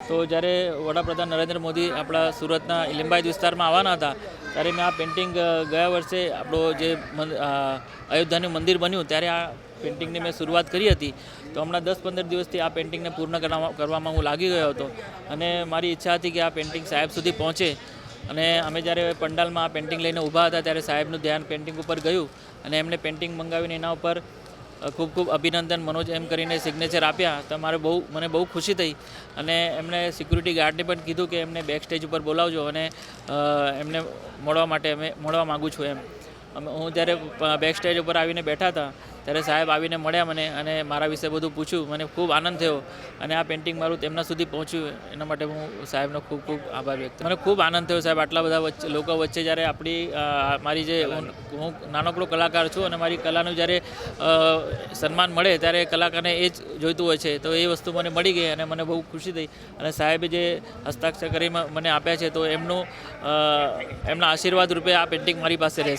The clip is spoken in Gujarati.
તો જ્યારે વડાપ્રધાન નરેન્દ્ર મોદી આપણા સુરતના લિંબાયત વિસ્તારમાં આવવાના હતા ત્યારે મેં આ પેઇન્ટિંગ ગયા વર્ષે આપણો જે અયોધ્યાનું મંદિર બન્યું ત્યારે આ પેઇન્ટિંગની મેં શરૂઆત કરી હતી. તો હમણાં 10-15 દિવસથી આ પેઇન્ટિંગને પૂર્ણ કરવામાં હું લાગી ગયો હતો અને મારી ઈચ્છા હતી કે આ પેઇન્ટિંગ સાહેબ સુધી પહોંચે. અને અમે જ્યારે પંડાલમાં આ પેઇન્ટિંગ લઈને ઊભા હતા ત્યારે સાહેબનું ધ્યાન પેઇન્ટિંગ ઉપર ગયું અને એમણે પેઇન્ટિંગ મંગાવીને એના ઉપર ખૂબ ખૂબ અભિનંદન મનોજ એમ કરીને સિગ્નેચર આપ્યા. તો મને બહુ ખુશી થઈ અને એમણે સિક્યુરિટી ગાર્ડને પણ કીધું કે એમને બેક સ્ટેજ ઉપર બોલાવજો અને એમને મળવા માગું છું એમ. હું જ્યારે બેક સ્ટેજ ઉપર આવીને બેઠા હતા ત્યારે સાહેબ આવીને મળ્યા મને અને મારા વિશે બધું પૂછ્યું. મને ખૂબ આનંદ થયો અને આ પેઇન્ટિંગ મારું તેમના સુધી પહોંચ્યું એના માટે હું સાહેબનો ખૂબ ખૂબ આભાર વ્યક્ત. મને ખૂબ આનંદ થયો સાહેબ, આટલા બધા લોકો વચ્ચે જ્યારે મારી જે હું નાનકડો કલાકાર છું અને મારી કલાનું જ્યારે સન્માન મળે ત્યારે કલાકારને એ જ જોઈતું હોય છે. તો એ વસ્તુ મને મળી ગઈ અને મને બહુ ખુશી થઈ અને સાહેબે જે હસ્તાક્ષર કરી મને આપ્યા છે તો એમના આશીર્વાદ રૂપે આ પેઇન્ટિંગ મારી પાસે રહેશે.